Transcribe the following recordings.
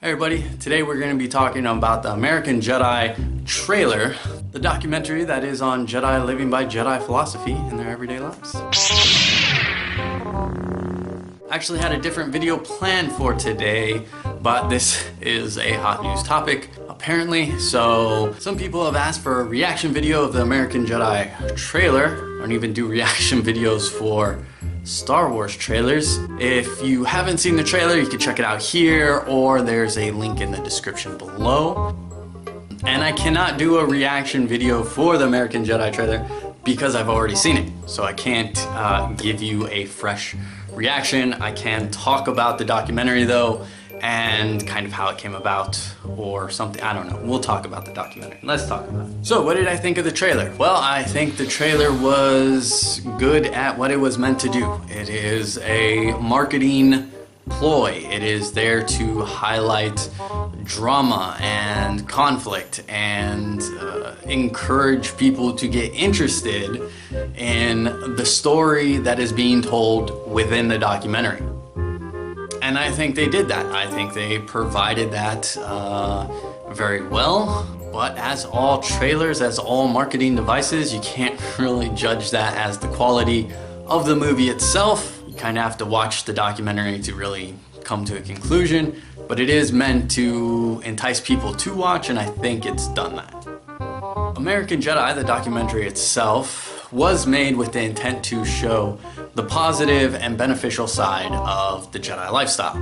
Hey everybody, today we're going to be talking about the American Jedi trailer, the documentary that is on Jedi living by Jedi philosophy in their everyday lives. I actually had a different video planned for today, but this is a hot news topic apparently. So some people have asked for a reaction video of the American Jedi trailer, or even do reaction videos for Star Wars trailers. If you haven't seen the trailer, you can check it out here, or there's a link in the description below. And I cannot do a reaction video for the American Jedi trailer because I've already seen it. So I can't give you a fresh reaction. I can talk about the documentary though, and kind of how it came about or something. I don't know. We'll talk about the documentary. Let's talk about it. So what did I think of the trailer? Well, I think the trailer was good at what it was meant to do. It is a marketing ploy. It is there to highlight drama and conflict and encourage people to get interested in the story that is being told within the documentary. And I think they did that. I think they provided that very well. But as all trailers, as all marketing devices, you can't really judge that as the quality of the movie itself. You kind of have to watch the documentary to really come to a conclusion. But it is meant to entice people to watch, and I think it's done that. American Jedi, the documentary itself, was made with the intent to show the positive and beneficial side of the Jedi lifestyle,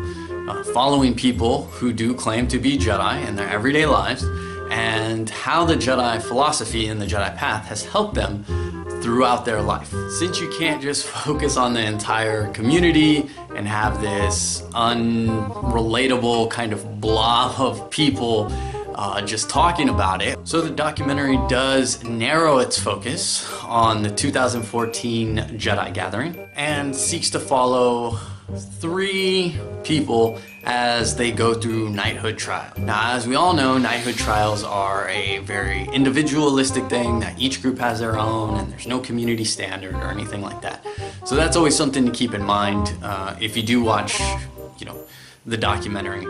following people who do claim to be Jedi in their everyday lives, and how the Jedi philosophy and the Jedi path has helped them throughout their life. Since you can't just focus on the entire community and have this unrelatable kind of blob of people just talking about it. So the documentary does narrow its focus on the 2014 Jedi Gathering and seeks to follow 3 people as they go through knighthood trial. Now, as we all know, knighthood trials are a very individualistic thing that each group has their own, and there's no community standard or anything like that. So that's always something to keep in mind if you do watch, the documentary.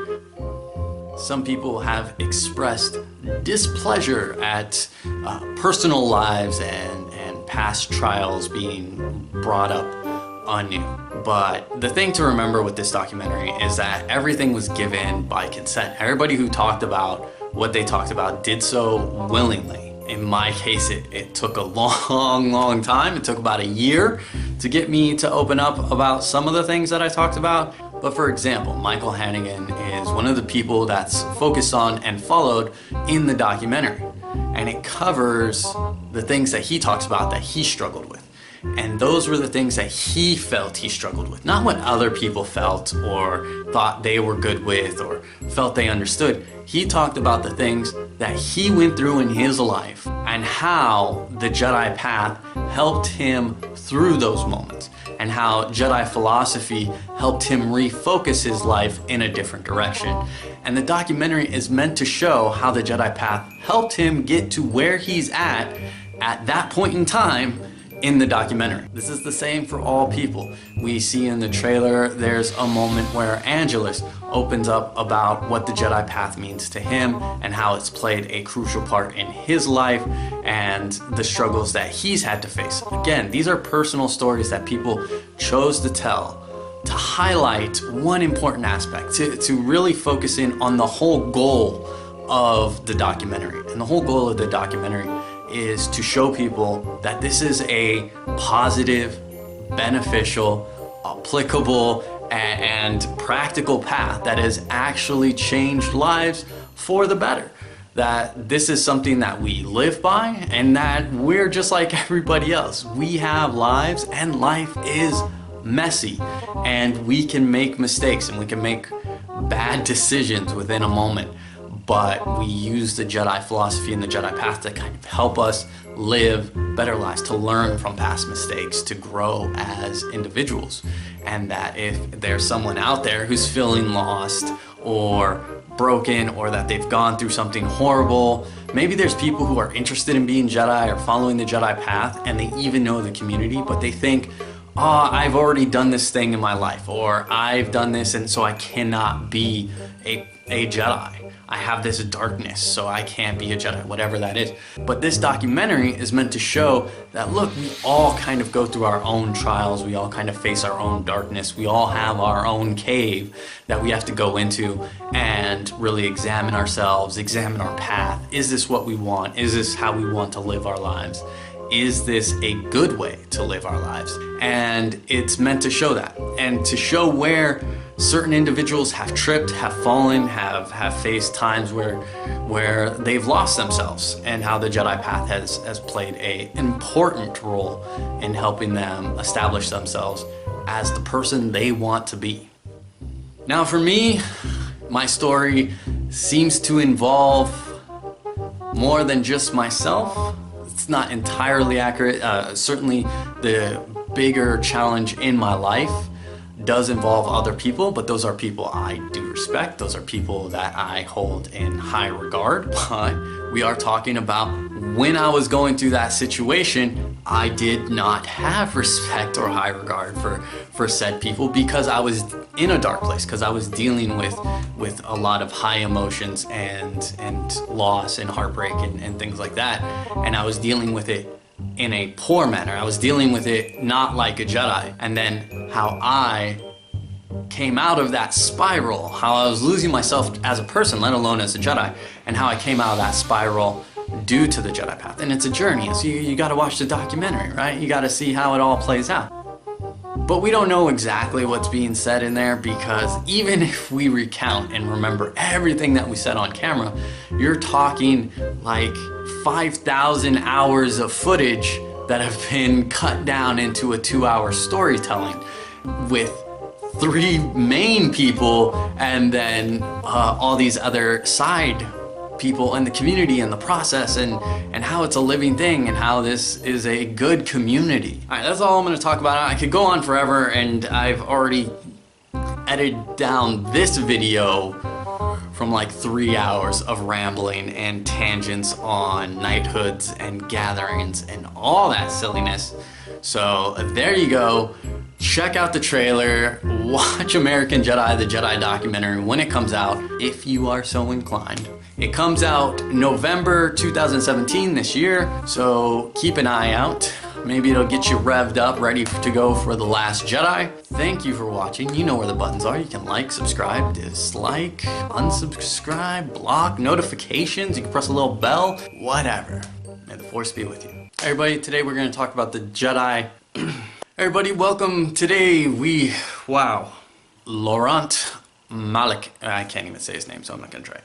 Some people have expressed displeasure at personal lives and past trials being brought up anew. But the thing to remember with this documentary is that everything was given by consent. Everybody who talked about what they talked about did so willingly. In my case, it took a long time. It took about a year to get me to open up about some of the things that I talked about. But for example, Michael Hannigan is one of the people that's focused on and followed in the documentary. And it covers the things that he talks about that he struggled with. And those were the things that he felt he struggled with, not what other people felt or thought they were good with or felt they understood. He talked about the things that he went through in his life and how the Jedi path helped him through those moments, and how Jedi philosophy helped him refocus his life in a different direction. And the documentary is meant to show how the Jedi path helped him get to where he's at that point in time in the documentary. This is the same for all people. We see in the trailer, there's a moment where Angelus opens up about what the Jedi path means to him and how it's played a crucial part in his life and the struggles that he's had to face. Again, these are personal stories that people chose to tell to highlight one important aspect, to really focus in on the whole goal of the documentary. And the whole goal of the documentary is to show people that this is a positive, beneficial, applicable, and practical path that has actually changed lives for the better. That this is something that we live by, and that we're just like everybody else. We have lives, and life is messy, and we can make mistakes, and we can make bad decisions within a moment. But we use the Jedi philosophy and the Jedi path to kind of help us live better lives, to learn from past mistakes, to grow as individuals. And that if there's someone out there who's feeling lost or broken, or that they've gone through something horrible, maybe there's people who are interested in being Jedi or following the Jedi path, and they even know the community, but they think, oh, I've already done this thing in my life, or I've done this and so I cannot be a Jedi. I have this darkness, so I can't be a Jedi, whatever that is. But this documentary is meant to show that, look, we all kind of go through our own trials, we all kind of face our own darkness, we all have our own cave that we have to go into and really examine ourselves, examine our path. Is this what we want? Is this how we want to live our lives? Is this a good way to live our lives? And it's meant to show that, and to show where certain individuals have tripped, have fallen, have faced times where they've lost themselves, and how the Jedi path has played an important role in helping them establish themselves as the person they want to be. Now for me, my story seems to involve more than just myself. It's not entirely accurate. Certainly the bigger challenge in my life does involve other people, but those are people I do respect. Those are people that I hold in high regard. But we are talking about when I was going through that situation, I did not have respect or high regard for said people, because I was in a dark place, because I was dealing with a lot of high emotions and loss and heartbreak and things like that. And I was dealing with it in a poor manner. I was dealing with it not like a Jedi. And then how I came out of that spiral, how I was losing myself as a person, let alone as a Jedi, and how I came out of that spiral due to the Jedi path. And it's a journey, so you gotta watch the documentary, right? You gotta see how it all plays out. But we don't know exactly what's being said in there, because even if we recount and remember everything that we said on camera, you're talking like 5,000 hours of footage that have been cut down into a 2-hour storytelling with 3 main people and then all these other side people in the community and the process and how it's a living thing and how this is a good community. All right, that's all I'm going to talk about. I could go on forever, and I've already edited down this video from like 3 hours of rambling and tangents on knighthoods and gatherings and all that silliness. So there you go. Check out the trailer, watch American Jedi, the Jedi documentary when it comes out, if you are so inclined. It comes out November 2017 this year, so keep an eye out. Maybe it'll get you revved up, ready to go for The Last Jedi. Thank you for watching. You know where the buttons are. You can like, subscribe, dislike, unsubscribe, block, notifications. You can press a little bell, whatever. May the Force be with you. Hey everybody, today we're going to talk about the Jedi. Everybody, welcome. Today Laurent Malik. I can't even say his name, so I'm not going to try it.